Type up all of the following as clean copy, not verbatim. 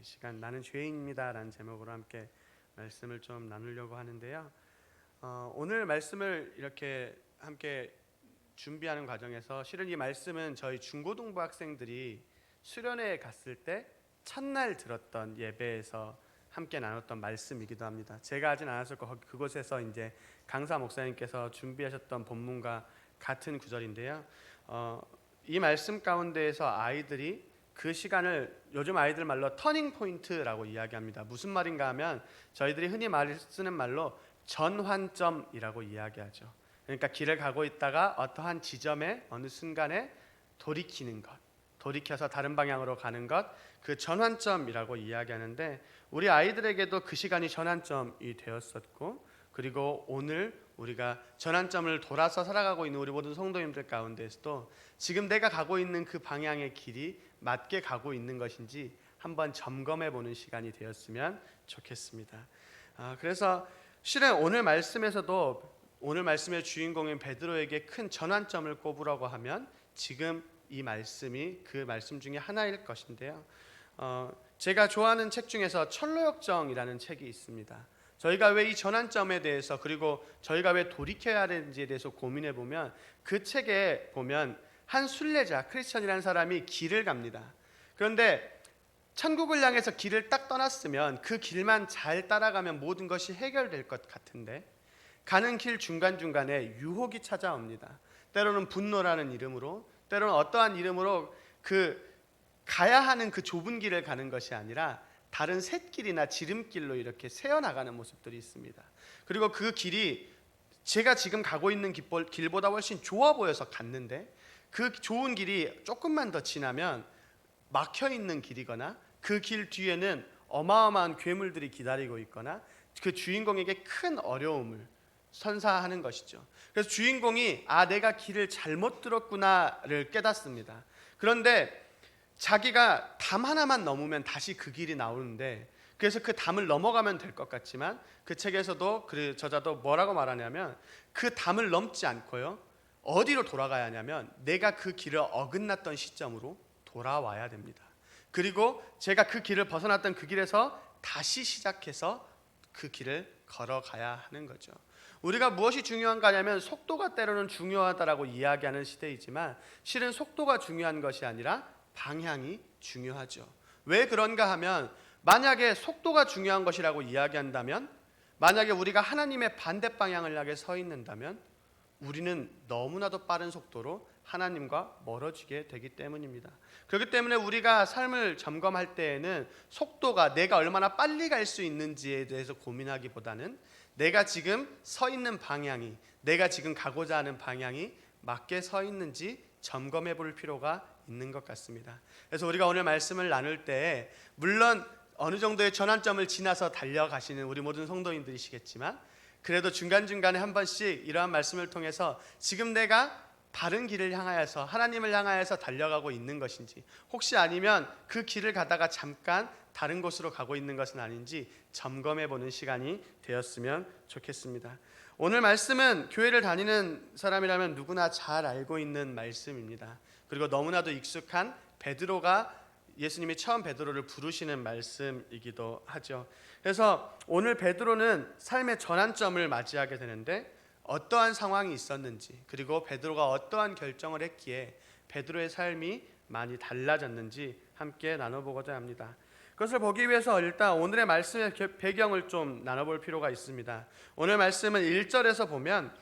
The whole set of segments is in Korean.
이 시간 나는 죄인입니다 라는 제목으로 함께 말씀을 좀 나누려고 하는데요. 오늘 말씀을 이렇게 함께 준비하는 과정에서 실은 이 말씀은 저희 중고등부 학생들이 수련회에 갔을 때 첫날 들었던 예배에서 함께 나눴던 말씀이기도 합니다. 제가 하진 않았을 거 그곳에서 이제 강사 목사님께서 준비하셨던 본문과 같은 구절인데요. 이 말씀 가운데에서 아이들이 그 시간을 요즘 아이들 말로 터닝 포인트라고 이야기합니다. 무슨 말인가 하면 저희들이 흔히 쓰는 말로 전환점이라고 이야기하죠. 그러니까 길을 가고 있다가 어떠한 지점에 어느 순간에 돌이키는 것, 돌이켜서 다른 방향으로 가는 것, 그 전환점이라고 이야기하는데 우리 아이들에게도 그 시간이 전환점이 되었었고, 그리고 오늘 우리가 전환점을 돌아서 살아가고 있는 우리 모든 성도님들 가운데서도 지금 내가 가고 있는 그 방향의 길이 맞게 가고 있는 것인지 한번 점검해 보는 시간이 되었으면 좋겠습니다. 그래서 실은 오늘 말씀에서도 오늘 말씀의 주인공인 베드로에게 큰 전환점을 꼽으라고 하면 지금 이 말씀이 그 말씀 중에 하나일 것인데요. 제가 좋아하는 책 중에서 철로역정이라는 책이 있습니다. 저희가 왜 이 전환점에 대해서 그리고 저희가 왜 돌이켜야 하는지에 대해서 고민해 보면 그 책에 보면 한 순례자 크리스천이라는 사람이 길을 갑니다. 그런데 천국을 향해서 길을 딱 떠났으면 그 길만 잘 따라가면 모든 것이 해결될 것 같은데 가는 길 중간중간에 유혹이 찾아옵니다. 때로는 분노라는 이름으로, 때로는 어떠한 이름으로 그 가야 하는 그 좁은 길을 가는 것이 아니라 다른 샛길이나 지름길로 이렇게 새어나가는 모습들이 있습니다. 그리고 그 길이 제가 지금 가고 있는 길보다 훨씬 좋아 보여서 갔는데 그 좋은 길이 조금만 더 지나면 막혀있는 길이거나 그 길 뒤에는 어마어마한 괴물들이 기다리고 있거나 그 주인공에게 큰 어려움을 선사하는 것이죠. 그래서 주인공이 내가 길을 잘못 들었구나를 깨닫습니다. 그런데 자기가 담 하나만 넘으면 다시 그 길이 나오는데 그래서 그 담을 넘어가면 될 것 같지만 그 책에서도 그 저자도 뭐라고 말하냐면 그 담을 넘지 않고요 어디로 돌아가야 하냐면 내가 그 길을 어긋났던 시점으로 돌아와야 됩니다. 그리고 제가 그 길을 벗어났던 그 길에서 다시 시작해서 그 길을 걸어가야 하는 거죠. 우리가 무엇이 중요한가 하냐면 속도가 때로는 중요하다라고 이야기하는 시대이지만 실은 속도가 중요한 것이 아니라 방향이 중요하죠. 왜 그런가 하면 만약에 속도가 중요한 것이라고 이야기한다면 만약에 우리가 하나님의 반대 방향을 향해 서 있는다면 우리는 너무나도 빠른 속도로 하나님과 멀어지게 되기 때문입니다. 그렇기 때문에 우리가 삶을 점검할 때에는 속도가 내가 얼마나 빨리 갈 수 있는지에 대해서 고민하기보다는 내가 지금 서 있는 방향이 내가 지금 가고자 하는 방향이 맞게 서 있는지 점검해 볼 필요가 있는 것 같습니다. 그래서 우리가 오늘 말씀을 나눌 때 물론 어느 정도의 전환점을 지나서 달려가시는 우리 모든 성도인들이시겠지만 그래도 중간중간에 한 번씩 이러한 말씀을 통해서 지금 내가 바른 길을 향하여서 하나님을 향하여서 달려가고 있는 것인지 혹시 아니면 그 길을 가다가 잠깐 다른 곳으로 가고 있는 것은 아닌지 점검해 보는 시간이 되었으면 좋겠습니다. 오늘 말씀은 교회를 다니는 사람이라면 누구나 잘 알고 있는 말씀입니다. 그리고 너무나도 익숙한 베드로가 예수님이 처음 베드로를 부르시는 말씀이기도 하죠. 그래서 오늘 베드로는 삶의 전환점을 맞이하게 되는데 어떠한 상황이 있었는지 그리고 베드로가 어떠한 결정을 했기에 베드로의 삶이 많이 달라졌는지 함께 나눠보고자 합니다. 그것을 보기 위해서 일단 오늘의 말씀의 배경을 좀 나눠볼 필요가 있습니다. 오늘 말씀은 1절에서 보면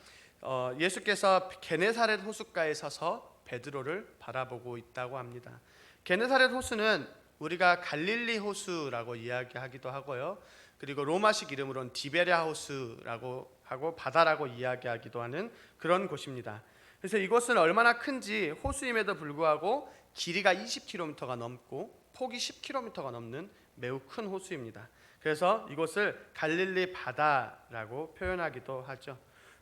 예수께서 게네사렛 호숫가에 서서 베드로를 바라보고 있다고 합니다. 게네사렛 호수는 우리가 갈릴리 호수라고 이야기하기도 하고요. 그리고 로마식 이름으로는 디베랴 호수라고 하고 바다라고 이야기하기도 하는 그런 곳입니다. 그래서 이곳은 얼마나 큰지 호수임에도 불구하고 길이가 20km가 넘고 폭이 10km가 넘는 매우 큰 호수입니다. 그래서 이곳을 갈릴리 바다라고 표현하기도 하죠.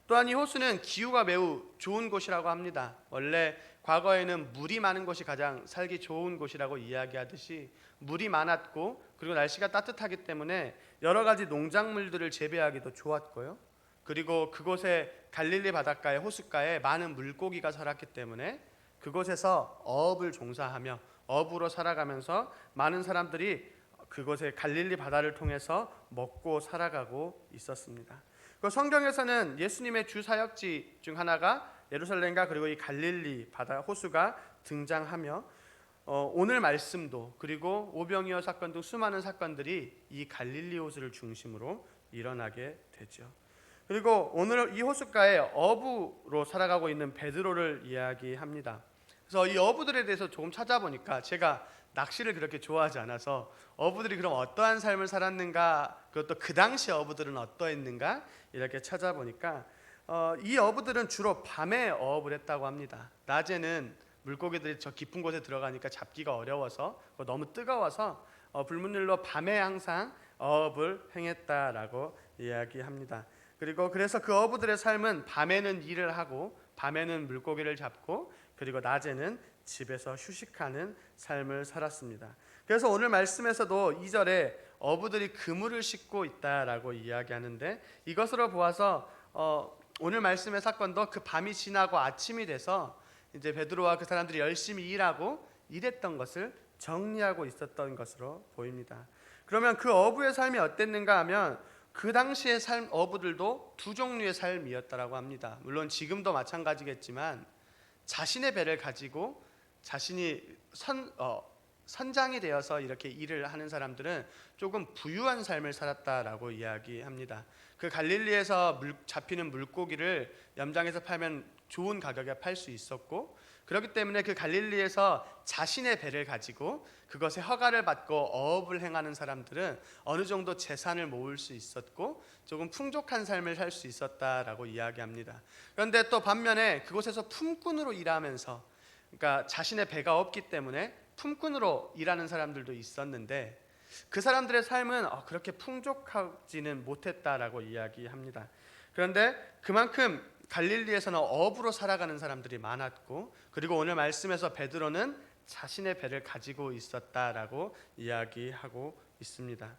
또한 이 호수는 기후가 매우 좋은 곳이라고 합니다. 원래 과거에는 물이 많은 곳이 가장 살기 좋은 곳이라고 이야기하듯이 물이 많았고 그리고 날씨가 따뜻하기 때문에 여러 가지 농작물들을 재배하기도 좋았고요. 그리고 그곳에 갈릴리 바닷가의 호숫가에 많은 물고기가 살았기 때문에 그곳에서 어업을 종사하며 어부로 살아가면서 많은 사람들이 그곳의 갈릴리 바다를 통해서 먹고 살아가고 있었습니다. 그 성경에서는 예수님의 주 사역지 중 하나가 예루살렘과 그리고 이 갈릴리 바다 호수가 등장하며 오늘 말씀도 그리고 오병이어 사건 등 수많은 사건들이 이 갈릴리 호수를 중심으로 일어나게 되죠. 그리고 오늘 이 호숫가에 어부로 살아가고 있는 베드로를 이야기합니다. 그래서 이 어부들에 대해서 조금 찾아보니까 제가 낚시를 그렇게 좋아하지 않아서 어부들이 그럼 어떠한 삶을 살았는가, 그것도 그 당시 어부들은 어떠했는가 이렇게 찾아보니까 이 어부들은 주로 밤에 어업을 했다고 합니다. 낮에는 물고기들이 저 깊은 곳에 들어가니까 잡기가 어려워서 너무 뜨거워서 불문율로 밤에 항상 어업을 행했다라고 이야기합니다. 그리고 그래서 그 어부들의 삶은 밤에는 일을 하고 밤에는 물고기를 잡고 그리고 낮에는 집에서 휴식하는 삶을 살았습니다. 그래서 오늘 말씀에서도 2절에 어부들이 그물을 싣고 있다라고 이야기하는데 이것으로 보아서 오늘 말씀의 사건도 그 밤이 지나고 아침이 돼서 이제 베드로와 그 사람들이 열심히 일하고 일했던 것을 정리하고 있었던 것으로 보입니다. 그러면 그 어부의 삶이 어땠는가 하면 그 당시의 삶 어부들도 두 종류의 삶이었다라고 합니다. 물론 지금도 마찬가지겠지만 자신의 배를 가지고 자신이 선장이 되어서 이렇게 일을 하는 사람들은 조금 부유한 삶을 살았다라고 이야기합니다. 그 갈릴리에서 잡히는 물고기를 염장해서 팔면 좋은 가격에 팔 수 있었고 그렇기 때문에 그 갈릴리에서 자신의 배를 가지고 그것에 허가를 받고 어업을 행하는 사람들은 어느 정도 재산을 모을 수 있었고 조금 풍족한 삶을 살 수 있었다라고 이야기합니다. 그런데 또 반면에 그곳에서 품꾼으로 일하면서 그러니까 자신의 배가 없기 때문에 품꾼으로 일하는 사람들도 있었는데 그 사람들의 삶은 그렇게 풍족하지는 못했다라고 이야기합니다. 그런데 그만큼 갈릴리에서는 어부로 살아가는 사람들이 많았고 그리고 오늘 말씀에서 베드로는 자신의 배를 가지고 있었다라고 이야기하고 있습니다.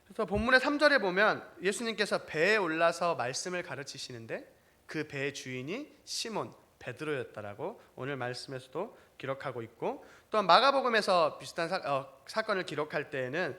그래서 본문의 3절에 보면 예수님께서 배에 올라서 말씀을 가르치시는데 그 배의 주인이 시몬 베드로였다라고 오늘 말씀에서도 기록하고 있고 또한 마가복음에서 비슷한 사건을 기록할 때에는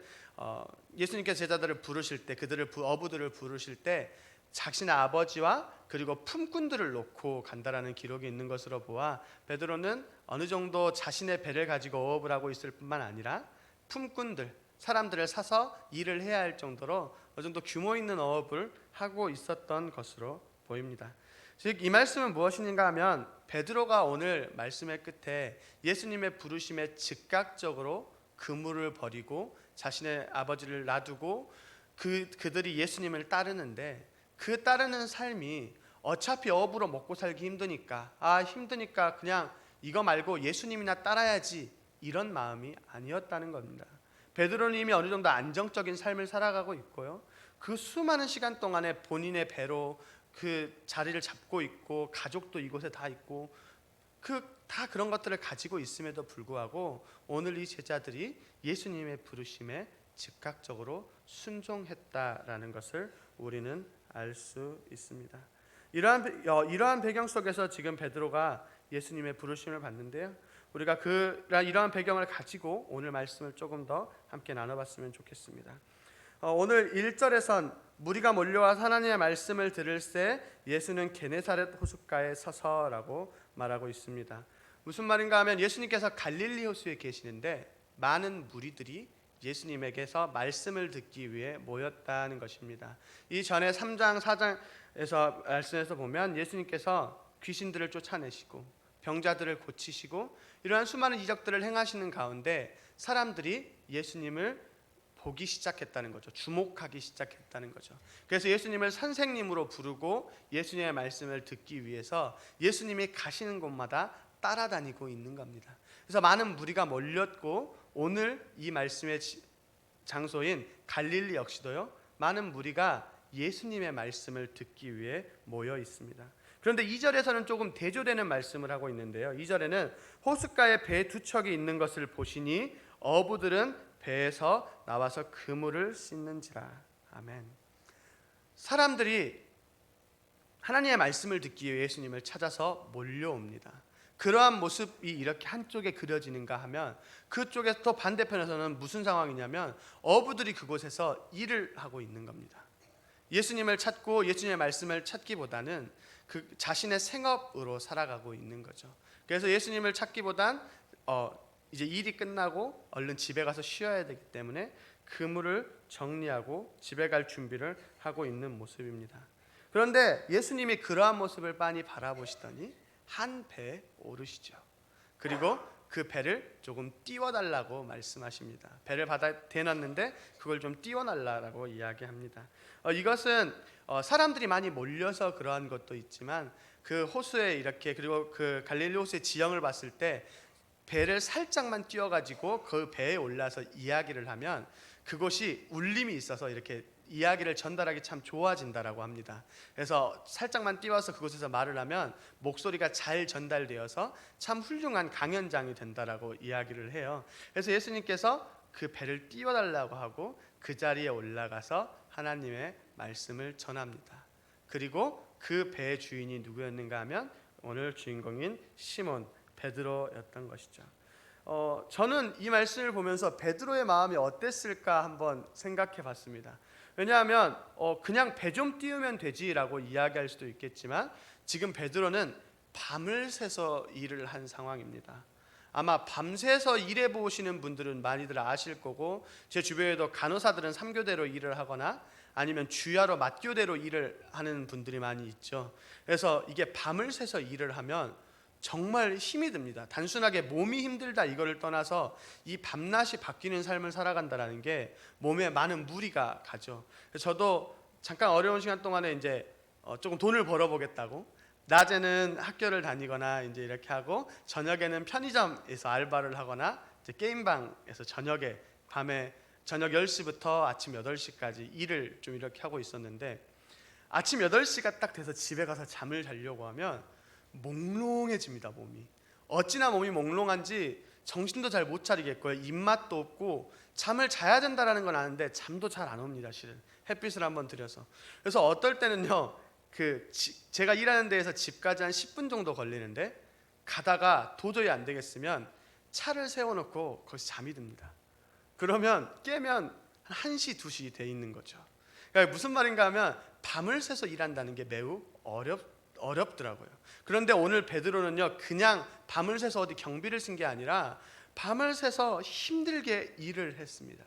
예수님께서 제자들을 부르실 때 어부들을 부르실 때 자신의 아버지와 그리고 품꾼들을 놓고 간다라는 기록이 있는 것으로 보아 베드로는 어느 정도 자신의 배를 가지고 어업을 하고 있을 뿐만 아니라 품꾼들, 사람들을 사서 일을 해야 할 정도로 어느 정도 규모 있는 어업을 하고 있었던 것으로 보입니다. 즉 이 말씀은 무엇인가 하면 베드로가 오늘 말씀의 끝에 예수님의 부르심에 즉각적으로 그물을 버리고 자신의 아버지를 놔두고 그들이 예수님을 따르는데 그 따르는 삶이 어차피 어부로 먹고 살기 힘드니까 힘드니까 그냥 이거 말고 예수님이나 따라야지 이런 마음이 아니었다는 겁니다. 베드로는 이미 어느 정도 안정적인 삶을 살아가고 있고요. 그 수많은 시간 동안에 본인의 배로 그 자리를 잡고 있고 가족도 이곳에 다 있고 다 그런 것들을 가지고 있음에도 불구하고 오늘 이 제자들이 예수님의 부르심에 즉각적으로 순종했다라는 것을 우리는 알 수 있습니다. 이러한 배경 속에서 지금 베드로가 예수님의 부르심을 받는데요. 우리가 이러한 배경을 가지고 오늘 말씀을 조금 더 함께 나눠봤으면 좋겠습니다. 오늘 1절에선 무리가 몰려와 하나님의 말씀을 들을새 예수는 게네사렛 호숫가에 서서라고 말하고 있습니다. 무슨 말인가 하면 예수님께서 갈릴리 호수에 계시는데 많은 무리들이 예수님에게서 말씀을 듣기 위해 모였다는 것입니다. 이 전에 3장 4장에서 말씀에서 보면 예수님께서 귀신들을 쫓아내시고 병자들을 고치시고 이러한 수많은 이적들을 행하시는 가운데 사람들이 예수님을 보기 시작했다는 거죠. 주목하기 시작했다는 거죠. 그래서 예수님을 선생님으로 부르고 예수님의 말씀을 듣기 위해서 예수님이 가시는 곳마다 따라다니고 있는 겁니다. 그래서 많은 무리가 몰렸고 오늘 이 말씀의 장소인 갈릴리 역시도요. 많은 무리가 예수님의 말씀을 듣기 위해 모여 있습니다. 그런데 2절에서는 조금 대조되는 말씀을 하고 있는데요. 2절에는 호숫가에 배 두 척이 있는 것을 보시니 어부들은 배에서 나와서 그물을 씻는지라. 아멘. 사람들이 하나님의 말씀을 듣기 위해 예수님을 찾아서 몰려옵니다. 그러한 모습이 이렇게 한쪽에 그려지는가 하면 그쪽에서 또 반대편에서는 무슨 상황이냐면 어부들이 그곳에서 일을 하고 있는 겁니다. 예수님을 찾고 예수님의 말씀을 찾기보다는 그 자신의 생업으로 살아가고 있는 거죠. 그래서 예수님을 찾기보단 이제 일이 끝나고 얼른 집에 가서 쉬어야 되기 때문에 그물을 정리하고 집에 갈 준비를 하고 있는 모습입니다. 그런데 예수님이 그러한 모습을 빤히 바라보시더니 한 배에 오르시죠. 그리고 그 배를 조금 띄워달라고 말씀하십니다. 배를 바다에 대놨는데 그걸 좀 띄워달라고 이야기합니다. 이것은 사람들이 많이 몰려서 그러한 것도 있지만 그 호수에 이렇게 그리고 그 갈릴리 호수의 지형을 봤을 때 배를 살짝만 띄워가지고 그 배에 올라서 이야기를 하면 그곳이 울림이 있어서 이렇게 이야기를 전달하기 참 좋아진다라고 합니다. 그래서 살짝만 띄워서 그곳에서 말을 하면 목소리가 잘 전달되어서 참 훌륭한 강연장이 된다라고 이야기를 해요. 그래서 예수님께서 그 배를 띄워달라고 하고 그 자리에 올라가서 하나님의 말씀을 전합니다. 그리고 그 배의 주인이 누구였는가 하면 오늘 주인공인 시몬 베드로였던 것이죠. 저는 이 말씀을 보면서 베드로의 마음이 어땠을까 한번 생각해 봤습니다. 왜냐하면 그냥 배 좀 띄우면 되지라고 이야기할 수도 있겠지만 지금 베드로는 밤을 새서 일을 한 상황입니다. 아마 밤새서 일해 보시는 분들은 많이들 아실 거고 제 주변에도 간호사들은 3교대로 일을 하거나 아니면 주야로 맞교대로 일을 하는 분들이 많이 있죠. 그래서 이게 밤을 새서 일을 하면 정말 힘이 듭니다. 단순하게 몸이 힘들다 이거를 떠나서 이 밤낮이 바뀌는 삶을 살아간다라는 게 몸에 많은 무리가 가죠. 저도 잠깐 어려운 시간 동안에 이제 조금 돈을 벌어보겠다고 낮에는 학교를 다니거나 이제 이렇게 하고 저녁에는 편의점에서 알바를 하거나 이제 게임방에서 저녁에 밤에 저녁 10시부터 아침 8시까지 일을 좀 이렇게 하고 있었는데 아침 8시가 딱 돼서 집에 가서 잠을 자려고 하면 몽롱해집니다. 몸이 어찌나 몸이 몽롱한지 정신도 잘 못 차리겠고요. 입맛도 없고 잠을 자야 된다라는 건 아는데 잠도 잘 안 옵니다. 실은 햇빛을 한번 들여서. 그래서 어떨 때는요 제가 일하는 데에서 집까지 한 10분 정도 걸리는데 가다가 도저히 안 되겠으면 차를 세워놓고 거기서 잠이 듭니다. 그러면 깨면 한 1시, 2시 돼 있는 거죠. 그러니까 무슨 말인가 하면 밤을 새서 일한다는 게 매우 어렵더라고요. 그런데 오늘 베드로는요 그냥 밤을 새서 어디 경비를 쓴 게 아니라 밤을 새서 힘들게 일을 했습니다.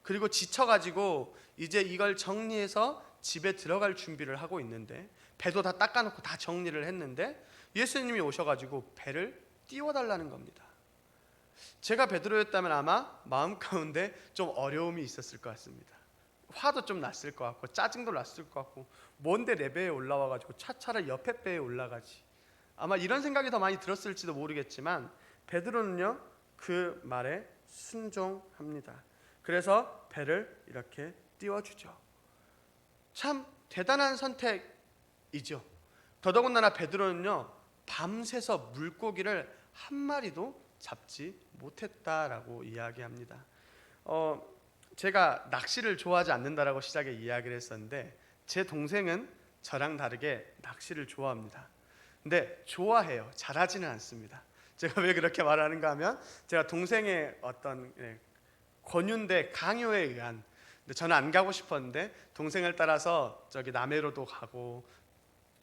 그리고 지쳐가지고 이제 이걸 정리해서 집에 들어갈 준비를 하고 있는데 배도 다 닦아놓고 다 정리를 했는데 예수님이 오셔가지고 배를 띄워달라는 겁니다. 제가 베드로였다면 아마 마음 가운데 좀 어려움이 있었을 것 같습니다. 화도 좀 났을 것 같고 짜증도 났을 것 같고 뭔데 내 배에 올라와가지고 차라리 옆에 배에 올라가지 아마 이런 생각이 더 많이 들었을지도 모르겠지만 베드로는요 그 말에 순종합니다. 그래서 배를 이렇게 띄워주죠. 참 대단한 선택이죠. 더더군다나 베드로는요 밤새서 물고기를 한 마리도 잡지 못했다라고 이야기합니다. 제가 낚시를 좋아하지 않는다라고 시작에 이야기를 했었는데 제 동생은 저랑 다르게 낚시를 좋아합니다. 근데 좋아해요. 잘하지는 않습니다. 제가 왜 그렇게 말하는가 하면 제가 동생의 어떤 권유인데 강요에 의한 근데 저는 안 가고 싶었는데 동생을 따라서 저기 남해로도 가고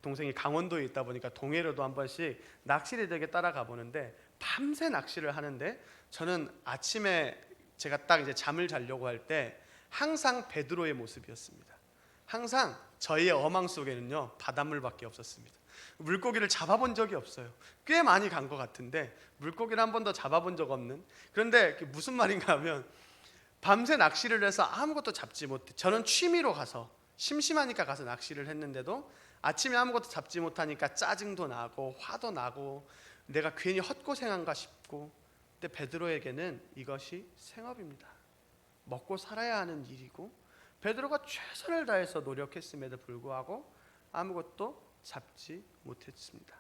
동생이 강원도에 있다 보니까 동해로도 한 번씩 낚시를 되게 따라가 보는데 밤새 낚시를 하는데 저는 아침에 제가 딱 이제 잠을 자려고 할 때 항상 베드로의 모습이었습니다. 항상 저희의 어망 속에는요 바닷물밖에 없었습니다. 물고기를 잡아본 적이 없어요. 꽤 많이 간 것 같은데 물고기를 한 번도 잡아본 적 없는. 그런데 무슨 말인가 하면 밤새 낚시를 해서 아무것도 잡지 못해. 저는 취미로 가서 심심하니까 가서 낚시를 했는데도 아침에 아무것도 잡지 못하니까 짜증도 나고 화도 나고 내가 괜히 헛고생한가 싶고. 근데 베드로에게는 이것이 생업입니다. 먹고 살아야 하는 일이고 베드로가 최선을 다해서 노력했음에도 불구하고 아무것도 잡지 못했습니다.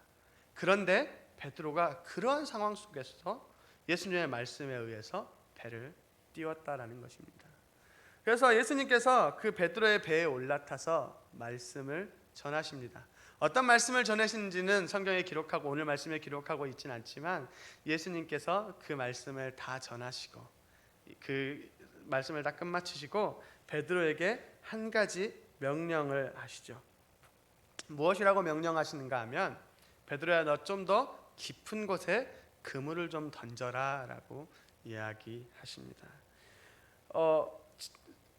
그런데 베드로가 그러한 상황 속에서 예수님의 말씀에 의해서 배를 띄웠다라는 것입니다. 그래서 예수님께서 그 베드로의 배에 올라타서 말씀을 전하십니다. 어떤 말씀을 전하시는지는 성경에 기록하고 오늘 말씀에 기록하고 있진 않지만 예수님께서 그 말씀을 다 전하시고 그 말씀을 다 끝마치시고 베드로에게 한 가지 명령을 하시죠. 무엇이라고 명령하시는가 하면 베드로야, 너 좀 더 깊은 곳에 그물을 좀 던져라 라고 이야기하십니다.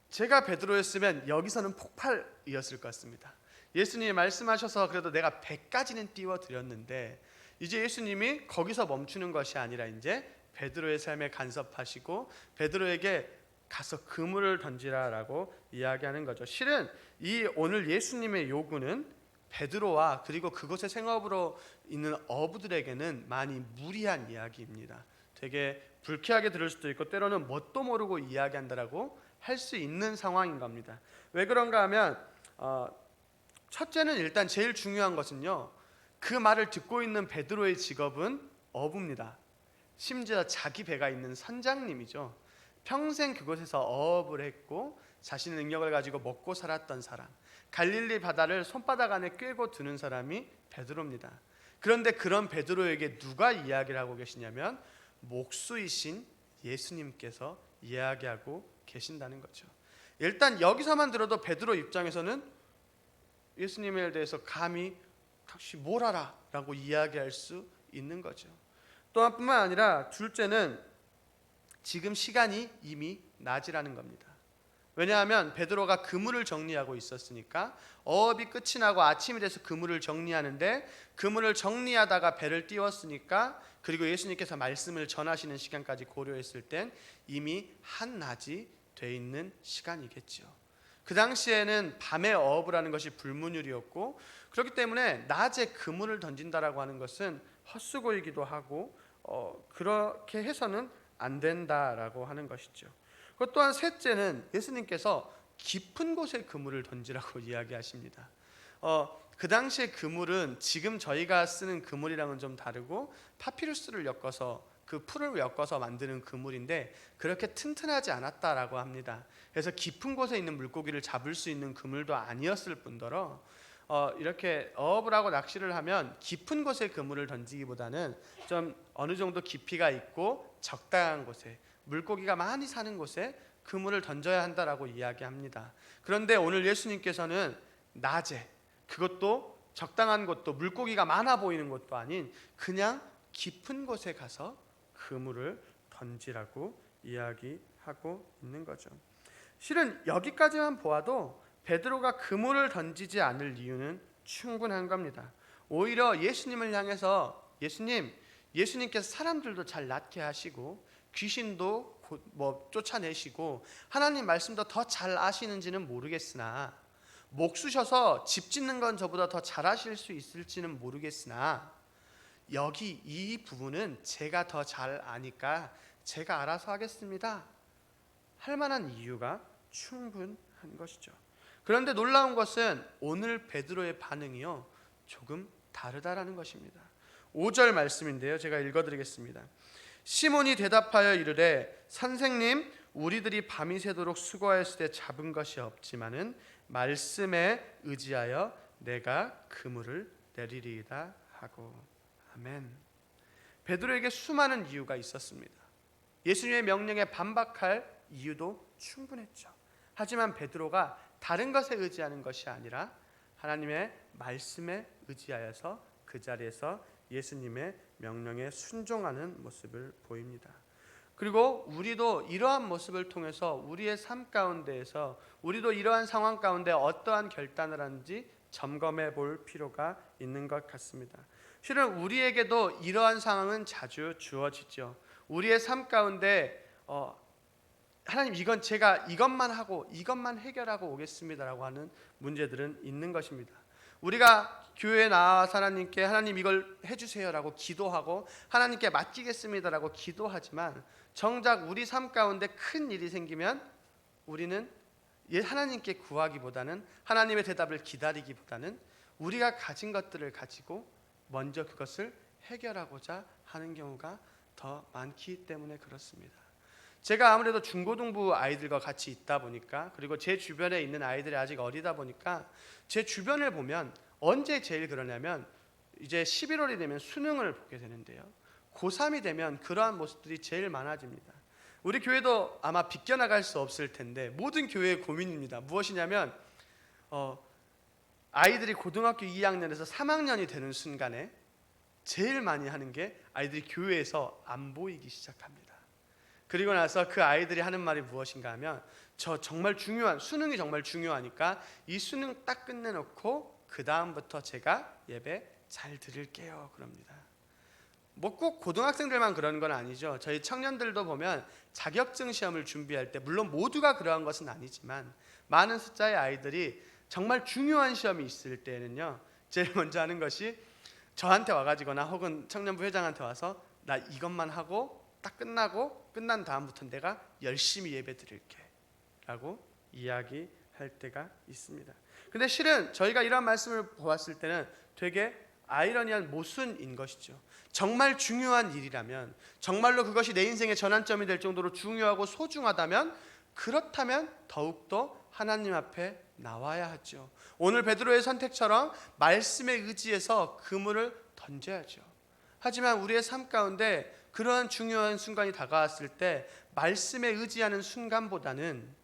제가 베드로였으면 여기서는 폭발이었을 것 같습니다. 예수님이 말씀하셔서 그래도 내가 100까지는 띄워드렸는데 이제 예수님이 거기서 멈추는 것이 아니라 이제 베드로의 삶에 간섭하시고 베드로에게 가서 그물을 던지라라고 이야기하는 거죠. 실은 이 오늘 예수님의 요구는 베드로와 그리고 그곳에 생업으로 있는 어부들에게는 많이 무리한 이야기입니다. 되게 불쾌하게 들을 수도 있고 때로는 뭣도 모르고 이야기한다라고 할 수 있는 상황인 겁니다. 왜 그런가 하면 첫째는 일단 제일 중요한 것은요, 그 말을 듣고 있는 베드로의 직업은 어부입니다. 심지어 자기 배가 있는 선장님이죠. 평생 그곳에서 어업을 했고 자신의 능력을 가지고 먹고 살았던 사람, 갈릴리 바다를 손바닥 안에 꿰고 두는 사람이 베드로입니다. 그런데 그런 베드로에게 누가 이야기를 하고 계시냐면 목수이신 예수님께서 이야기하고 계신다는 거죠. 일단 여기서만 들어도 베드로 입장에서는 예수님에 대해서 감히 혹시 뭘 알아? 라고 이야기할 수 있는 거죠. 또한 뿐만 아니라 둘째는 지금 시간이 이미 낮이라는 겁니다. 왜냐하면 베드로가 그물을 정리하고 있었으니까 어업이 끝이 나고 아침이 돼서 그물을 정리하는데 그물을 정리하다가 배를 띄웠으니까 그리고 예수님께서 말씀을 전하시는 시간까지 고려했을 땐 이미 한낮이 돼 있는 시간이겠죠. 그 당시에는 밤에 어업을 하는 것이 불문율이었고 그렇기 때문에 낮에 그물을 던진다라고 하는 것은 헛수고이기도 하고 그렇게 해서는 안 된다라고 하는 것이죠. 그 또한 셋째는 예수님께서 깊은 곳에 그물을 던지라고 이야기하십니다. 그 당시의 그물은 지금 저희가 쓰는 그물이랑은 좀 다르고 파피루스를 엮어서 그 풀을 엮어서 만드는 그물인데 그렇게 튼튼하지 않았다라고 합니다. 그래서 깊은 곳에 있는 물고기를 잡을 수 있는 그물도 아니었을 뿐더러 이렇게 어업을 하고 낚시를 하면 깊은 곳에 그물을 던지기보다는 좀 어느 정도 깊이가 있고 적당한 곳에 물고기가 많이 사는 곳에 그물을 던져야 한다라고 이야기합니다. 그런데 오늘 예수님께서는 낮에 그것도 적당한 곳도 물고기가 많아 보이는 곳도 아닌 그냥 깊은 곳에 가서 그물을 던지라고 이야기하고 있는 거죠. 실은 여기까지만 보아도 베드로가 그물을 던지지 않을 이유는 충분한 겁니다. 오히려 예수님을 향해서 예수님께서 사람들도 잘 낫게 하시고 귀신도 쫓아내시고 하나님 말씀도 더 잘 아시는지는 모르겠으나 목수셔서 집 짓는 건 저보다 더 잘하실 수 있을지는 모르겠으나 여기 이 부분은 제가 더 잘 아니까 제가 알아서 하겠습니다 할 만한 이유가 충분한 것이죠. 그런데 놀라운 것은 오늘 베드로의 반응이요 조금 다르다라는 것입니다. 5절 말씀인데요, 제가 읽어드리겠습니다. 시몬이 대답하여 이르되 선생님, 우리들이 밤이 새도록 수고하였을 때 잡은 것이 없지만은 말씀에 의지하여 내가 그물을 내리리이다 하고. 아멘. 베드로에게 수많은 이유가 있었습니다. 예수님의 명령에 반박할 이유도 충분했죠. 하지만 베드로가 다른 것에 의지하는 것이 아니라 하나님의 말씀에 의지하여서 그 자리에서 예수님의 명령에 순종하는 모습을 보입니다. 그리고 우리도 이러한 모습을 통해서 우리의 삶 가운데에서 우리도 이러한 상황 가운데 어떠한 결단을 하는지 점검해 볼 필요가 있는 것 같습니다. 실은 우리에게도 이러한 상황은 자주 주어지죠. 우리의 삶 가운데 하나님 이건 제가 이것만 하고 이것만 해결하고 오겠습니다라고 하는 문제들은 있는 것입니다. 우리가 교회에 나와서 하나님께 하나님 이걸 해주세요라고 기도하고 하나님께 맡기겠습니다라고 기도하지만 정작 우리 삶 가운데 큰 일이 생기면 우리는 하나님께 구하기보다는 하나님의 대답을 기다리기보다는 우리가 가진 것들을 가지고 먼저 그것을 해결하고자 하는 경우가 더 많기 때문에 그렇습니다. 제가 아무래도 중고등부 아이들과 같이 있다 보니까 그리고 제 주변에 있는 아이들이 아직 어리다 보니까 제 주변을 보면 언제 제일 그러냐면 이제 11월이 되면 수능을 보게 되는데요. 고3이 되면 그러한 모습들이 제일 많아집니다. 우리 교회도 아마 비껴나갈 수 없을 텐데 모든 교회의 고민입니다. 무엇이냐면 아이들이 고등학교 2학년에서 3학년이 되는 순간에 제일 많이 하는 게 아이들이 교회에서 안 보이기 시작합니다. 그리고 나서 그 아이들이 하는 말이 무엇인가 하면 저 정말 중요한 수능이 정말 중요하니까 이 수능 딱 끝내놓고 그 다음부터 제가 예배 잘 드릴게요 그럽니다. 뭐 꼭 고등학생들만 그런 건 아니죠. 저희 청년들도 보면 자격증 시험을 준비할 때 물론 모두가 그러한 것은 아니지만 많은 숫자의 아이들이 정말 중요한 시험이 있을 때는요 제일 먼저 하는 것이 저한테 와가지거나 혹은 청년부 회장한테 와서 나 이것만 하고 딱 끝난 다음부터는 내가 열심히 예배 드릴게 라고 이야기할 때가 있습니다. 근데 실은 저희가 이런 말씀을 보았을 때는 되게 아이러니한 모순인 것이죠. 정말 중요한 일이라면, 정말로 그것이 내 인생의 전환점이 될 정도로 중요하고 소중하다면, 그렇다면 더욱더 하나님 앞에 나와야 하죠. 오늘 베드로의 선택처럼 말씀에 의지해서 그물을 던져야죠. 하지만 우리의 삶 가운데 그러한 중요한 순간이 다가왔을 때 말씀에 의지하는 순간보다는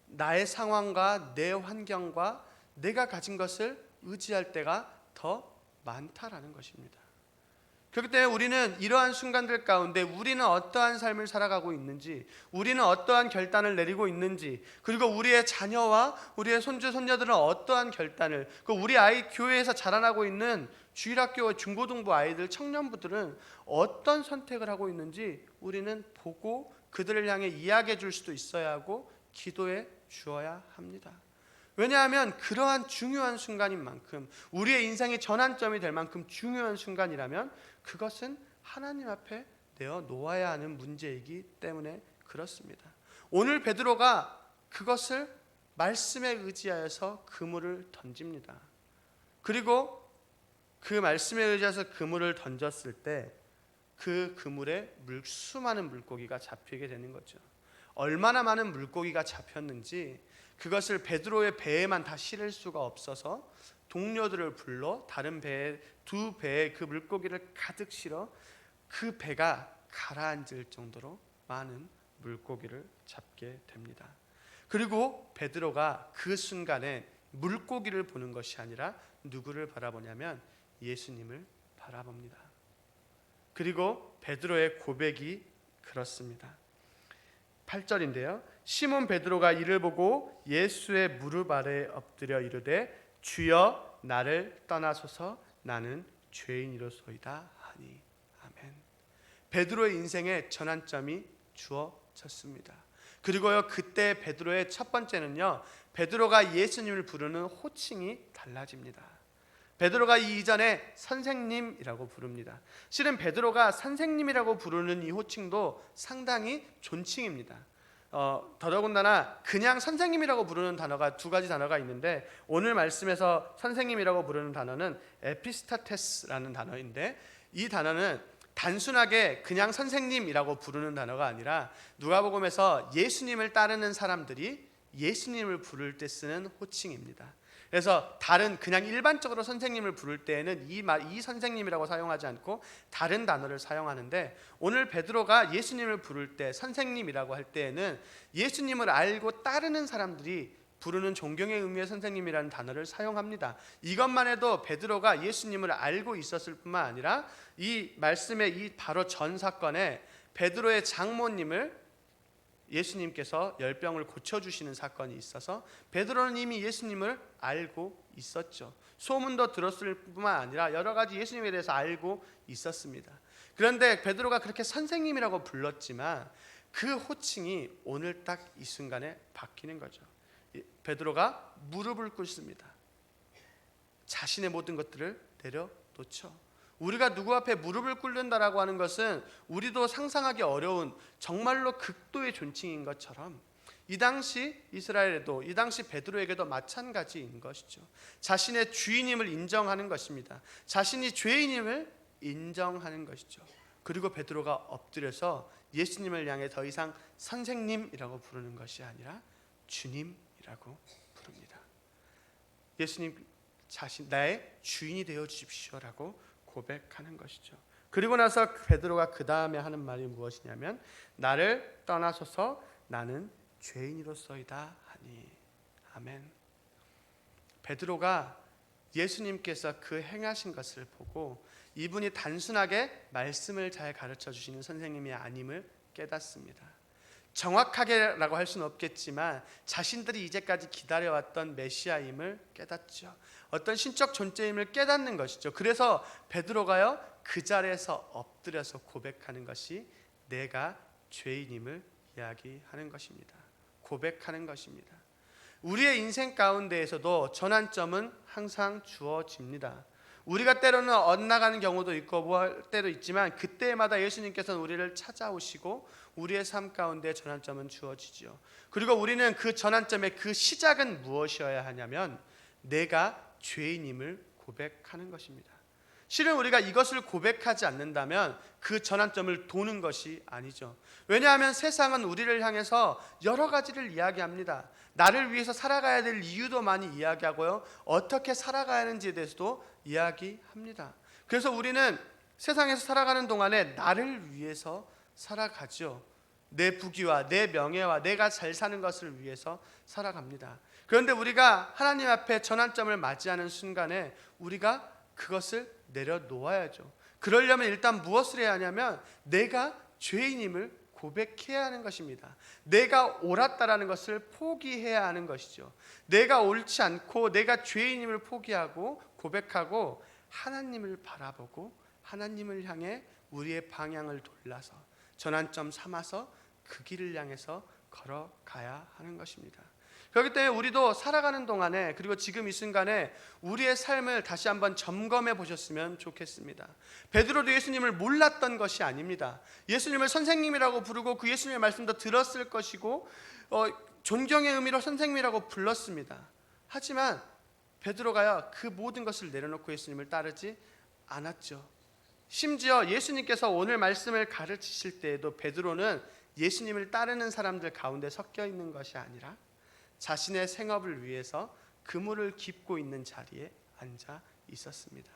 나의 상황과 내 환경과 내가 가진 것을 의지할 때가 더 많다라는 것입니다. 그렇기 때문에 우리는 이러한 순간들 가운데 우리는 어떠한 삶을 살아가고 있는지, 우리는 어떠한 결단을 내리고 있는지, 그리고 우리의 자녀와 우리의 손주 손녀들은 어떠한 결단을, 우리 아이 교회에서 자라나고 있는 주일학교 중고등부 아이들 청년부들은 어떤 선택을 하고 있는지 우리는 보고 그들을 향해 이야기해 줄 수도 있어야 하고 기도해 주어야 합니다. 왜냐하면 그러한 중요한 순간인 만큼, 우리의 인생의 전환점이 될 만큼 중요한 순간이라면 그것은 하나님 앞에 내어 놓아야 하는 문제이기 때문에 그렇습니다. 오늘 베드로가 그것을 말씀에 의지하여서 그물을 던집니다. 그리고 그 말씀에 의지해서 그물을 던졌을 때 그 그물에 수많은 물고기가 잡히게 되는 거죠. 얼마나 많은 물고기가 잡혔는지 그것을 베드로의 배에만 다 실을 수가 없어서 동료들을 불러 다른 배에 두 배에 그 물고기를 가득 실어 그 배가 가라앉을 정도로 많은 물고기를 잡게 됩니다. 그리고 베드로가 그 순간에 물고기를 보는 것이 아니라 누구를 바라보냐면 예수님을 바라봅니다. 그리고 베드로의 고백이 그렇습니다. 8절인데요. 시몬 베드로가 이를 보고 예수의 무릎 아래에 엎드려 이르되 주여 나를 떠나소서 나는 죄인이로소이다 하니. 아멘. 베드로의 인생의 전환점이 주어졌습니다. 그리고요 그때 베드로의 첫 번째는요 베드로가 예수님을 부르는 호칭이 달라집니다. 베드로가 이전에 선생님이라고 부릅니다. 실은 베드로가 선생님이라고 부르는 이 호칭도 상당히 존칭입니다. 더더군다나 그냥 선생님이라고 부르는 단어가 두 가지 단어가 있는데 오늘 말씀에서 선생님이라고 부르는 단어는 에피스타테스라는 단어인데 이 단어는 단순하게 그냥 선생님이라고 부르는 단어가 아니라 누가복음에서 예수님을 따르는 사람들이 예수님을 부를 때 쓰는 호칭입니다. 그래서 다른 그냥 일반적으로 선생님을 부를 때에는 이 선생님이라고 사용하지 않고 다른 단어를 사용하는데 오늘 베드로가 예수님을 부를 때 선생님이라고 할 때에는 예수님을 알고 따르는 사람들이 부르는 존경의 의미의 선생님이라는 단어를 사용합니다. 이것만 해도 베드로가 예수님을 알고 있었을 뿐만 아니라 이 말씀의 이 바로 전 사건에 베드로의 장모님을 예수님께서 열병을 고쳐주시는 사건이 있어서 베드로는 이미 예수님을 알고 있었죠. 소문도 들었을 뿐만 아니라 여러 가지 예수님에 대해서 알고 있었습니다. 그런데 베드로가 그렇게 선생님이라고 불렀지만 그 호칭이 오늘 딱 이 순간에 바뀌는 거죠. 베드로가 무릎을 꿇습니다. 자신의 모든 것들을 내려놓죠. 우리가 누구 앞에 무릎을 꿇는다라고 하는 것은 우리도 상상하기 어려운 정말로 극도의 존칭인 것처럼 이 당시 이스라엘에도 이 당시 베드로에게도 마찬가지인 것이죠. 자신의 주인임을 인정하는 것입니다. 자신이 죄인임을 인정하는 것이죠. 그리고 베드로가 엎드려서 예수님을 향해 더 이상 선생님이라고 부르는 것이 아니라 주님이라고 부릅니다. 예수님 나의 주인이 되어 주십시오라고 고백하는 것이죠. 그리고 나서 베드로가 그 다음에 하는 말이 무엇이냐면 나를 떠나소서 나는 죄인이로소이다 하니. 아멘. 베드로가 예수님께서 그 행하신 것을 보고 이분이 단순하게 말씀을 잘 가르쳐 주시는 선생님이 아님을 깨닫습니다. 정확하게라고 할 수는 없겠지만 자신들이 이제까지 기다려왔던 메시아임을 깨닫죠. 어떤 신적 존재임을 깨닫는 것이죠. 그래서 베드로가요 그 자리에서 엎드려서 고백하는 것이 내가 죄인임을 이야기하는 것입니다. 고백하는 것입니다. 우리의 인생 가운데에서도 전환점은 항상 주어집니다. 우리가 때로는 엇나가는 경우도 있고 뭐 때도 있지만 그때마다 예수님께서는 우리를 찾아오시고 우리의 삶 가운데 전환점은 주어지죠. 그리고 우리는 그 전환점의 그 시작은 무엇이어야 하냐면 내가 죄인임을 고백하는 것입니다. 실은 우리가 이것을 고백하지 않는다면 그 전환점을 도는 것이 아니죠. 왜냐하면 세상은 우리를 향해서 여러 가지를 이야기합니다. 나를 위해서 살아가야 될 이유도 많이 이야기하고요, 어떻게 살아가야 하는지에 대해서도 이야기합니다. 그래서 우리는 세상에서 살아가는 동안에 나를 위해서 살아가죠. 내 부귀와 내 명예와 내가 잘 사는 것을 위해서 살아갑니다. 그런데 우리가 하나님 앞에 전환점을 맞이하는 순간에 우리가 그것을 내려놓아야죠. 그러려면 일단 무엇을 해야 하냐면 내가 죄인임을 고백해야 하는 것입니다. 내가 옳았다라는 것을 포기해야 하는 것이죠. 내가 옳지 않고 내가 죄인임을 포기하고 고백하고 하나님을 바라보고 하나님을 향해 우리의 방향을 돌라서 전환점 삼아서 그 길을 향해서 걸어가야 하는 것입니다. 그렇기 때문에 우리도 살아가는 동안에 그리고 지금 이 순간에 우리의 삶을 다시 한번 점검해 보셨으면 좋겠습니다. 베드로도 예수님을 몰랐던 것이 아닙니다. 예수님을 선생님이라고 부르고 그 예수님의 말씀도 들었을 것이고 존경의 의미로 선생님이라고 불렀습니다. 하지만 베드로가요 그 모든 것을 내려놓고 예수님을 따르지 않았죠. 심지어 예수님께서 오늘 말씀을 가르치실 때에도 베드로는 예수님을 따르는 사람들 가운데 섞여 있는 것이 아니라 자신의 생업을 위해서 그물을 깁고 있는 자리에 앉아 있었습니다.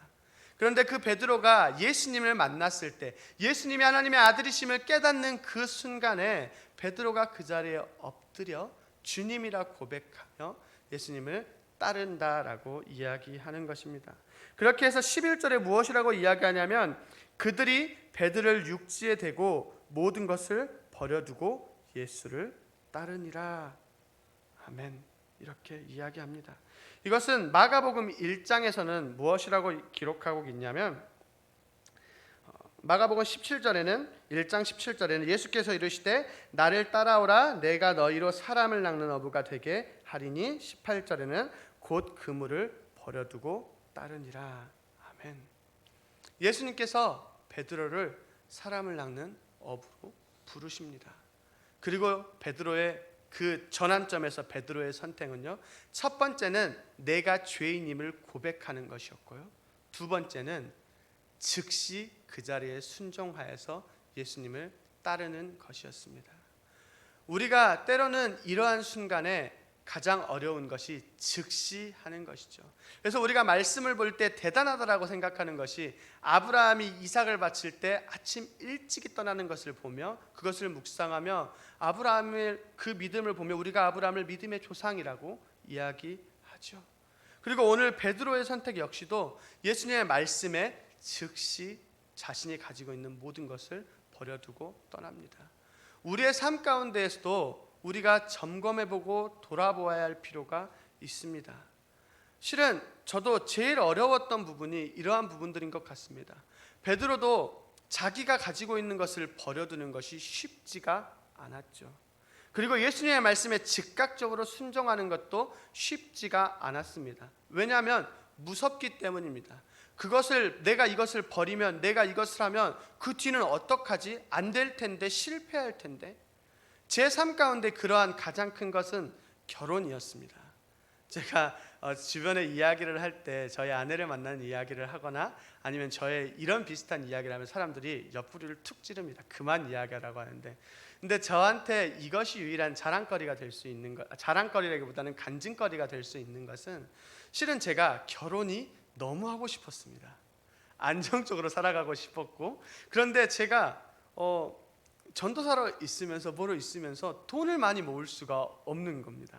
그런데 그 베드로가 예수님을 만났을 때 예수님이 하나님의 아들이심을 깨닫는 그 순간에 베드로가 그 자리에 엎드려 주님이라 고백하며 예수님을 따른다라고 이야기하는 것입니다. 그렇게 해서 11절에 무엇이라고 이야기하냐면 그들이 베드로를 육지에 대고 모든 것을 버려두고 예수를 따르니라. 아멘. 이렇게 이야기합니다. 이것은 마가복음 1장에서는 무엇이라고 기록하고 있냐면 마가복음 17절에는 1장 17절에는 예수께서 이르시되 나를 따라오라 내가 너희로 사람을 낚는 어부가 되게 하리니 18절에는 곧 그물을 버려두고 따르니라. 아멘. 예수님께서 베드로를 사람을 낚는 어부로 부르십니다. 그리고 베드로의 그 전환점에서 베드로의 선택은요, 첫 번째는 내가 죄인임을 고백하는 것이었고요, 두 번째는 즉시 그 자리에 순종하여서 예수님을 따르는 것이었습니다. 우리가 때로는 이러한 순간에 가장 어려운 것이 즉시 하는 것이죠. 그래서 우리가 말씀을 볼 때 대단하다라고 생각하는 것이 아브라함이 이삭을 바칠 때 아침 일찍이 떠나는 것을 보며 그것을 묵상하며 아브라함의 그 믿음을 보며 우리가 아브라함을 믿음의 조상이라고 이야기하죠. 그리고 오늘 베드로의 선택 역시도 예수님의 말씀에 즉시 자신이 가지고 있는 모든 것을 버려두고 떠납니다. 우리의 삶 가운데에서도 우리가 점검해보고 돌아보아야 할 필요가 있습니다. 실은 저도 제일 어려웠던 부분이 이러한 부분들인 것 같습니다. 베드로도 자기가 가지고 있는 것을 버려두는 것이 쉽지가 않았죠. 그리고 예수님의 말씀에 즉각적으로 순종하는 것도 쉽지가 않았습니다. 왜냐하면 무섭기 때문입니다. 내가 이것을 버리면, 내가 이것을 하면 그 뒤는 어떡하지? 안 될 텐데, 실패할 텐데. 제 삶 가운데 그러한 가장 큰 것은 결혼이었습니다. 제가 주변에 이야기를 할 때 저희 아내를 만나는 이야기를 하거나 아니면 저의 이런 비슷한 이야기를 하면 사람들이 옆구리를 툭 찌릅니다. 그만 이야기하라고 하는데, 근데 저한테 이것이 유일한 자랑거리가 될 수 있는 것, 자랑거리라기보다는 간증거리가 될 수 있는 것은 실은 제가 결혼이 너무 하고 싶었습니다. 안정적으로 살아가고 싶었고, 그런데 제가 전도사로 있으면서 뭐로 있으면서 돈을 많이 모을 수가 없는 겁니다.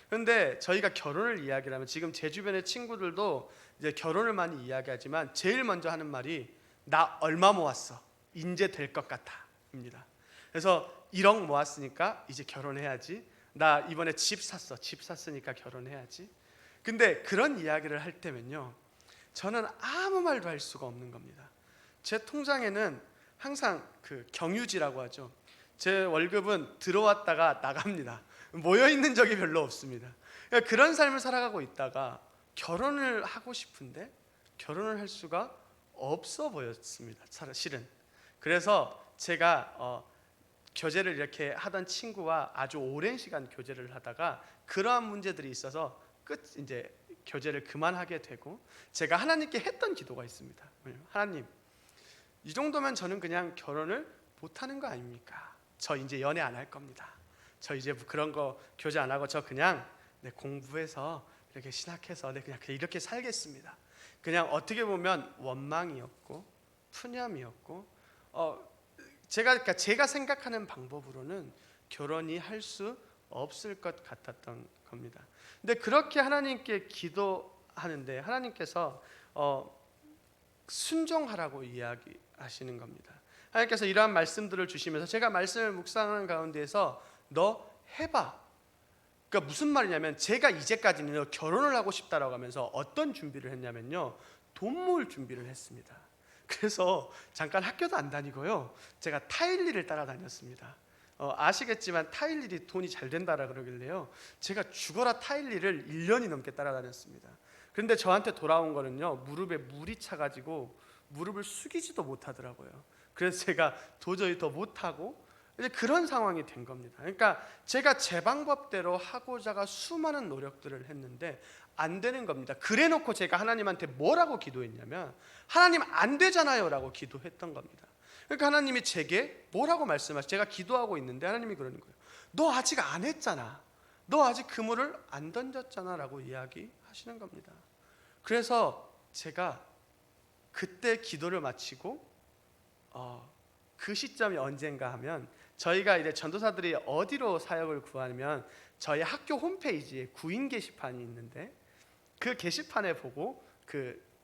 그런데 저희가 결혼을 이야기를 하면 지금 제 주변의 친구들도 이제 결혼을 많이 이야기하지만 제일 먼저 하는 말이 나 얼마 모았어, 이제 될 것 같아입니다. 그래서 1억 모았으니까 이제 결혼해야지. 나 이번에 집 샀어, 집 샀으니까 결혼해야지. 근데 그런 이야기를 할 때면요, 저는 아무 말도 할 수가 없는 겁니다. 제 통장에는 항상 그 경유지라고 하죠. 제 월급은 들어왔다가 나갑니다. 모여 있는 적이 별로 없습니다. 그러니까 그런 삶을 살아가고 있다가 결혼을 하고 싶은데 결혼을 할 수가 없어 보였습니다. 실은. 그래서 제가 교제를 이렇게 하던 친구와 아주 오랜 시간 교제를 하다가 그러한 문제들이 있어서 이제 교제를 그만하게 되고, 제가 하나님께 했던 기도가 있습니다. 하나님, 이 정도면 저는 그냥 결혼을 못하는 거 아닙니까? 저 이제 연애 안 할 겁니다. 저 이제 그런 거 교제 안 하고 저 그냥 공부해서 이렇게 신학해서 그냥 이렇게 살겠습니다. 그냥 어떻게 보면 원망이었고 푸념이었고, 그러니까 제가 생각하는 방법으로는 결혼이 할 수 없을 것 같았던 겁니다. 근데 그렇게 하나님께 기도하는데 하나님께서 순종하라고 이야기하시는 겁니다. 하나님께서 이러한 말씀들을 주시면서 제가 말씀을 묵상하는 가운데에서 너 해봐. 그러니까 무슨 말이냐면, 제가 이제까지는 결혼을 하고 싶다라고 하면서 어떤 준비를 했냐면요, 돈 모을 준비를 했습니다. 그래서 잠깐 학교도 안 다니고요, 제가 타일리를 따라다녔습니다. 아시겠지만 타일리이 돈이 잘 된다라 그러길래요, 제가 죽어라 타일리를 1년이 넘게 따라다녔습니다. 그런데 저한테 돌아온 거는요, 무릎에 물이 차가지고 무릎을 숙이지도 못하더라고요. 그래서 제가 도저히 더 못하고 이제 그런 상황이 된 겁니다. 그러니까 제가 제 방법대로 하고자가 수많은 노력들을 했는데 안 되는 겁니다. 그래놓고 제가 하나님한테 뭐라고 기도했냐면, 하나님 안 되잖아요 라고 기도했던 겁니다. 그러니까 하나님이 제게 뭐라고 말씀하시, 제가 기도하고 있는데 하나님이 그러는 거예요. 너 아직 안 했잖아, 너 아직 그물을 안 던졌잖아 라고 이야기하시는 겁니다. 그래서 제가 그때 기도를 마치고 그 시점이 언젠가 하면, 저희가 이제 전도사들이 어디로 사역을 구하면 저희 학교 홈페이지에 구인 게시판이 있는데, 그 게시판에 보고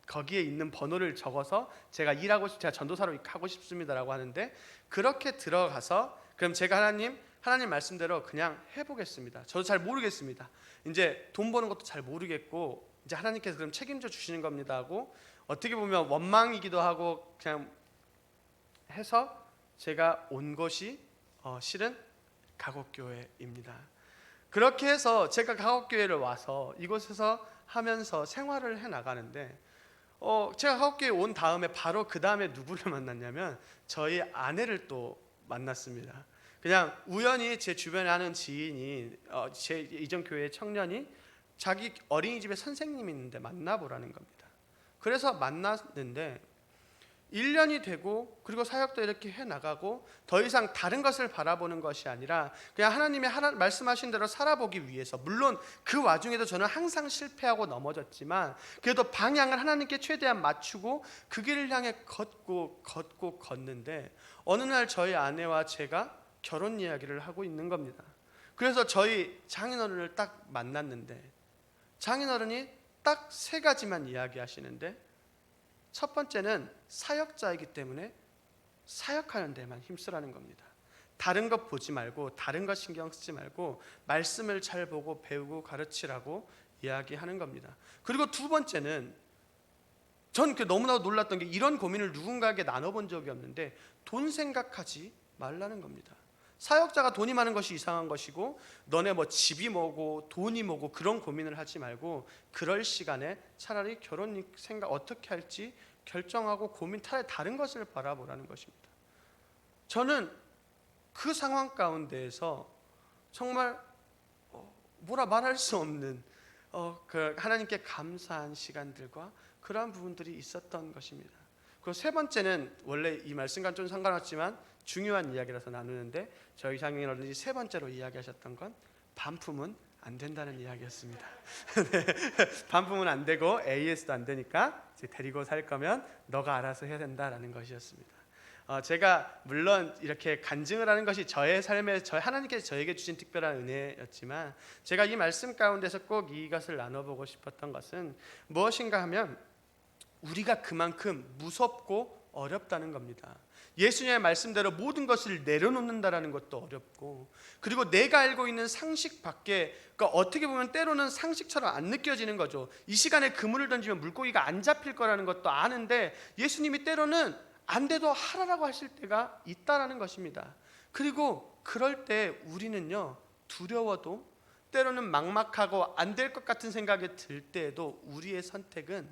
거기에 있는 번호를 적어서 제가 제가 전도사로 하고 싶습니다라고 하는데, 그렇게 들어가서 그럼 제가 하나님 말씀대로 그냥 해보겠습니다. 저도 잘 모르겠습니다. 이제 돈 버는 것도 잘 모르겠고 이제 하나님께서 그럼 책임져 주시는 겁니다 하고, 어떻게 보면 원망이기도 하고 그냥 해서 제가 온 곳이 실은 가곡교회입니다. 그렇게 해서 제가 가곡교회를 와서 이곳에서 하면서 생활을 해 나가는데, 제가 가곡교회 온 다음에 바로 그 다음에 누구를 만났냐면 저희 아내를 또 만났습니다. 그냥 우연히 제 주변에 아는 지인이 제 이전 교회 청년이 자기 어린이집에 선생님이 있는데 만나보라는 겁니다. 그래서 만났는데 1년이 되고, 그리고 사역도 이렇게 해나가고 더 이상 다른 것을 바라보는 것이 아니라 그냥 하나님의 말씀하신 대로 살아보기 위해서, 물론 그 와중에도 저는 항상 실패하고 넘어졌지만 그래도 방향을 하나님께 최대한 맞추고 그 길을 향해 걷는데, 어느 날 저희 아내와 제가 결혼 이야기를 하고 있는 겁니다. 그래서 저희 장인어른을 딱 만났는데 장인어른이 딱 3가지만 이야기하시는데, 첫 번째는 사역자이기 때문에 사역하는 데만 힘쓰라는 겁니다. 다른 것 보지 말고 다른 것 신경 쓰지 말고 말씀을 잘 보고 배우고 가르치라고 이야기하는 겁니다. 그리고 2번째는 전 너무나도 놀랐던 게, 이런 고민을 누군가에게 나눠본 적이 없는데 돈 생각하지 말라는 겁니다. 사역자가 돈이 많은 것이 이상한 것이고, 너네 집이 뭐고 돈이 뭐고 그런 고민을 하지 말고 그럴 시간에 차라리 결혼 생각 어떻게 할지 결정하고 차라리 다른 것을 바라보라는 것입니다. 저는 그 상황 가운데에서 정말 뭐라 말할 수 없는 그 하나님께 감사한 시간들과 그러한 부분들이 있었던 것입니다. 그리고 세 번째는 원래 이 말씀과는 좀 상관없지만 중요한 이야기라서 나누는데 저희 장로님 어른이 세 번째로 이야기하셨던 건 반품은 안 된다는 이야기였습니다. 네, 반품은 안 되고 AS도 안 되니까 이제 데리고 살 거면 너가 알아서 해야 된다라는 것이었습니다. 제가 물론 이렇게 간증을 하는 것이 저의 삶에 하나님께서 저에게 주신 특별한 은혜였지만 제가 이 말씀 가운데서 꼭 이것을 나눠보고 싶었던 것은 무엇인가 하면 우리가 그만큼 무섭고 어렵다는 겁니다. 예수님의 말씀대로 모든 것을 내려놓는다라는 것도 어렵고, 그리고 내가 알고 있는 상식 밖에, 그러니까 어떻게 보면 때로는 상식처럼 안 느껴지는 거죠. 이 시간에 그물을 던지면 물고기가 안 잡힐 거라는 것도 아는데 예수님이 때로는 안 돼도 하라라고 하실 때가 있다라는 것입니다. 그리고 그럴 때 우리는요, 두려워도 때로는 막막하고 안 될 것 같은 생각이 들 때에도 우리의 선택은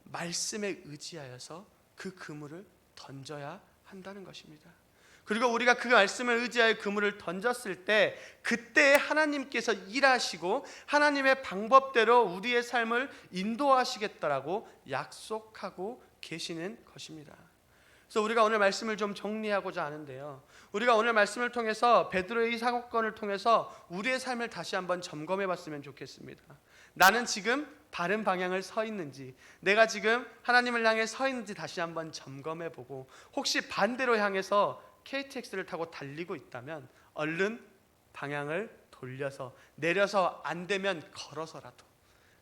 말씀에 의지하여서 그 그물을 던져야 한다는 것입니다. 그리고 우리가 그 말씀을 의지하여 그물을 던졌을 때 그때 하나님께서 일하시고 하나님의 방법대로 우리의 삶을 인도하시겠다라고 약속하고 계시는 것입니다. 그래서 우리가 오늘 말씀을 좀 정리하고자 하는데요, 우리가 오늘 말씀을 통해서 베드로의 이 사건을 통해서 우리의 삶을 다시 한번 점검해 봤으면 좋겠습니다. 나는 지금 바른 방향을 서 있는지, 내가 지금 하나님을 향해 서 있는지 다시 한번 점검해 보고, 혹시 반대로 향해서 KTX를 타고 달리고 있다면 얼른 방향을 돌려서 내려서 안 되면 걸어서라도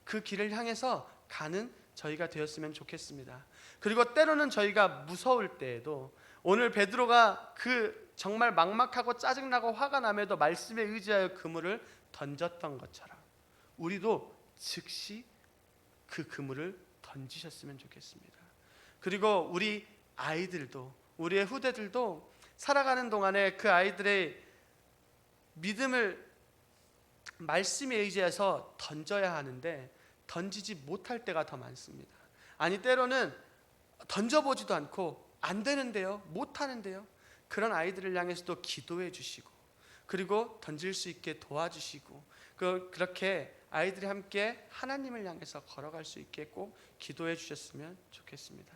그 길을 향해서 가는 저희가 되었으면 좋겠습니다. 그리고 때로는 저희가 무서울 때에도 오늘 베드로가 그 정말 막막하고 짜증나고 화가 남에도 말씀에 의지하여 그물을 던졌던 것처럼 우리도 즉시 그 그물을 던지셨으면 좋겠습니다. 그리고 우리 아이들도, 우리의 후대들도 살아가는 동안에 그 아이들의 믿음을 말씀에 의지해서 던져야 하는데 던지지 못할 때가 더 많습니다. 아니 때로는 던져보지도 않고 안 되는데요, 못하는데요, 그런 아이들을 향해서도 기도해 주시고 그리고 던질 수 있게 도와주시고 그렇게 아이들이 함께 하나님을 향해서 걸어갈 수 있게 꼭 기도해 주셨으면 좋겠습니다.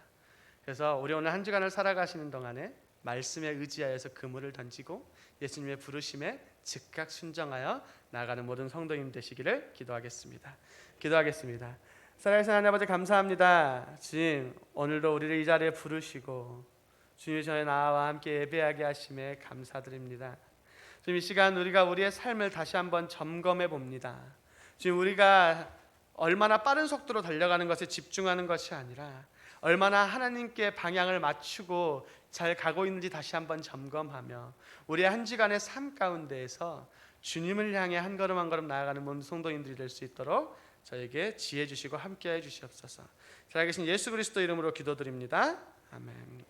그래서 우리 오늘 한 주간을 살아가시는 동안에 말씀에 의지하여서 그물을 던지고 예수님의 부르심에 즉각 순종하여 나아가는 모든 성도님 되시기를 기도하겠습니다. 기도하겠습니다. 살아계신 하나님 아버지 감사합니다. 주님, 오늘도 우리를 이 자리에 부르시고 주님이 저희 나와 함께 예배하게 하심에 감사드립니다. 주님, 이 시간 우리가 우리의 삶을 다시 한번 점검해 봅니다. 주님, 우리가 얼마나 빠른 속도로 달려가는 것에 집중하는 것이 아니라 얼마나 하나님께 방향을 맞추고 잘 가고 있는지 다시 한번 점검하며 우리의 한 주간의 삶 가운데에서 주님을 향해 한 걸음 한 걸음 나아가는 모든 성도인들이 될 수 있도록 저에게 지혜 주시고 함께해 주시옵소서. 살아계신 예수 그리스도 이름으로 기도드립니다. 아멘.